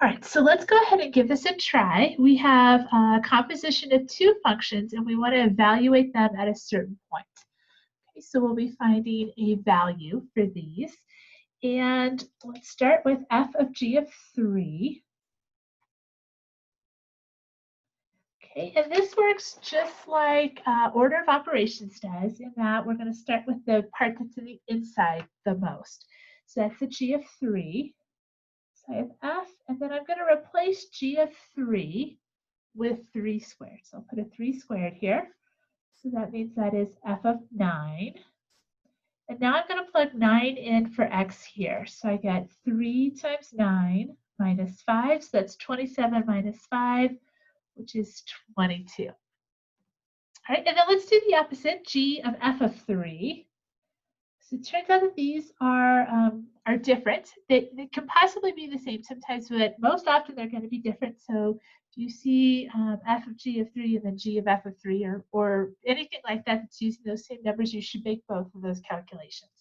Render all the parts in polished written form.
All right, so let's go ahead and give this a try. We have a composition of two functions, and we want to evaluate them at a certain point. Okay, so we'll be finding a value for these. And let's start with f of g of 3. Okay, and this works just like order of operations does, in that we're going to start with the part that's in the inside the most. So that's the g of 3. So I have f, and then I'm going to replace g of 3 with 3 squared. So I'll put a 3 squared here. So that means that is f of 9. And now I'm going to plug 9 in for x here. So I get 3 times 9 minus 5. So that's 27 minus 5, which is 22. All right, and then let's do the opposite, g of f of 3. So it turns out that these are different. They can possibly be the same sometimes, but most often they're going to be different. So if you see f of g of 3 and then g of f of 3 or anything like that that's using those same numbers, you should make both of those calculations.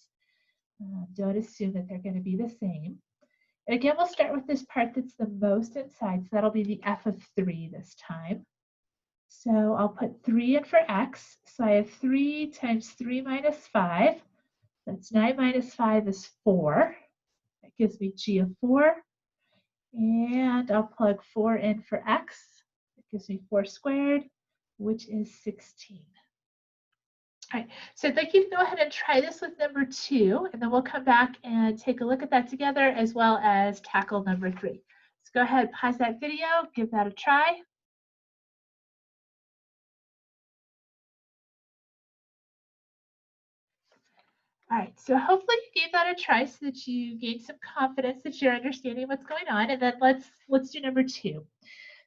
Don't assume that they're going to be the same. And again, we'll start with this part that's the most inside. So that'll be the f of 3 this time. So I'll put 3 in for x. So I have 3 times 3 minus 5. That's 9 minus 5 is 4. That gives me g of 4. And I'll plug 4 in for x. That gives me 4 squared, which is 16. All right, so I'd like you to go ahead and try this with number 2, and then we'll come back and take a look at that together, as well as tackle number 3. So go ahead, pause that video, give that a try. All right, so hopefully you gave that a try so that you gain some confidence that you're understanding what's going on. And then let's do number 2.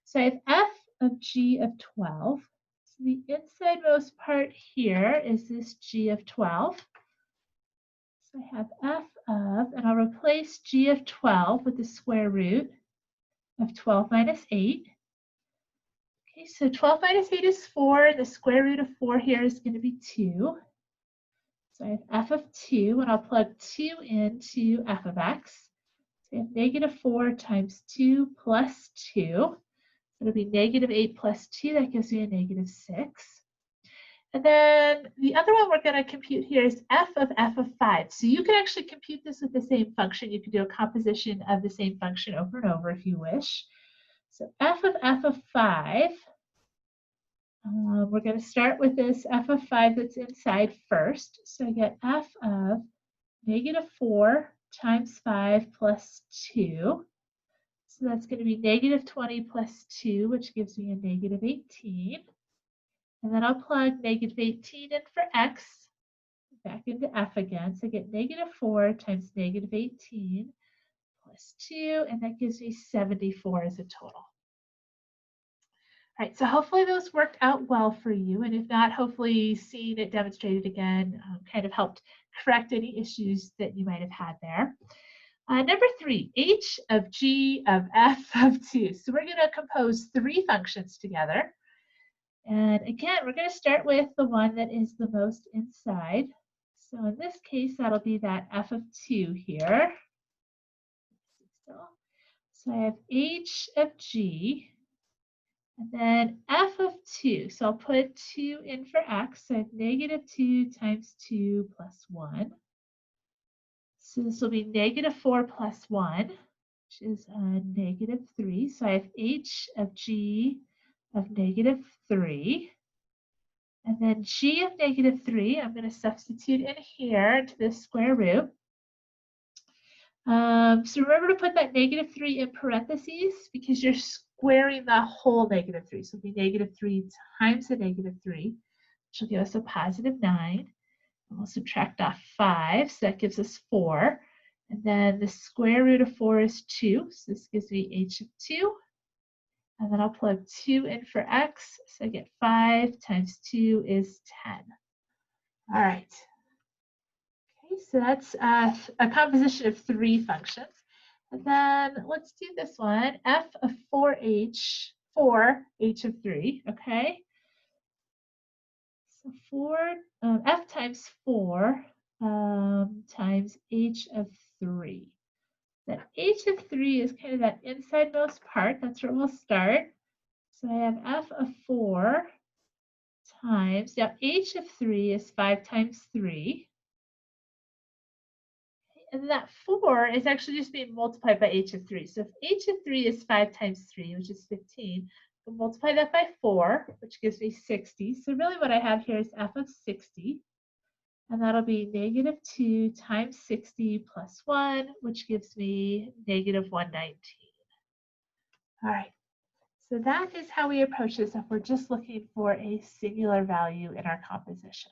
So I have f of g of 12. So the insidemost part here is this g of 12. So I have f of, and I'll replace g of 12 with the square root of 12 minus 8. Okay, so 12 minus 8 is 4. The square root of 4 here is going to be 2. So I have f of 2, and I'll plug 2 into f of x. So I have negative 4 times 2 plus 2. So it'll be negative 8 plus 2. That gives me a negative 6. And then the other one we're going to compute here is f of 5. So you can actually compute this with the same function. You can do a composition of the same function over and over if you wish. So f of 5. We're going to start with this f of 5 that's inside first. So I get f of negative 4 times 5 plus 2. So that's going to be negative 20 plus 2, which gives me a negative 18. And then I'll plug negative 18 in for x, back into f again. So I get negative 4 times negative 18 plus 2, and that gives me 74 as a total. All right, so hopefully those worked out well for you. And if not, hopefully seeing it demonstrated again kind of helped correct any issues that you might have had there. Number 3, h of g of f of 2. So we're going to compose 3 functions together. And again, we're going to start with the one that is the most inside. So in this case, that'll be that f of 2 here. So I have h of g, and then f of 2. So I'll put 2 in for x. So I have negative 2 times 2 plus 1. So this will be negative 4 plus 1, which is negative 3. So I have h of g of negative 3. And then g of negative 3, I'm going to substitute in here into the square root. So remember to put that negative 3 in parentheses because you're squaring the whole negative 3. So it'll be negative 3 times the negative 3, which will give us a positive 9. And we'll subtract off 5, so that gives us 4. And then the square root of 4 is 2, so this gives me h of 2. And then I'll plug 2 in for x, so I get 5 times 2 is 10. All right. Okay, so that's a composition of 3 functions. And then let's do this one, f of 4h of 3, okay? So f times 4 times h of 3. That h of 3 is kind of that insidemost part. That's where we'll start. So I have f of 4 times, now h of 3 is 5 times 3. And that 4 is actually just being multiplied by h of 3. So if h of 3 is 5 times 3, which is 15, we'll multiply that by 4, which gives me 60. So really what I have here is f of 60. And that'll be negative 2 times 60 plus 1, which gives me negative 119. All right, so that is how we approach this if we're just looking for a singular value in our composition.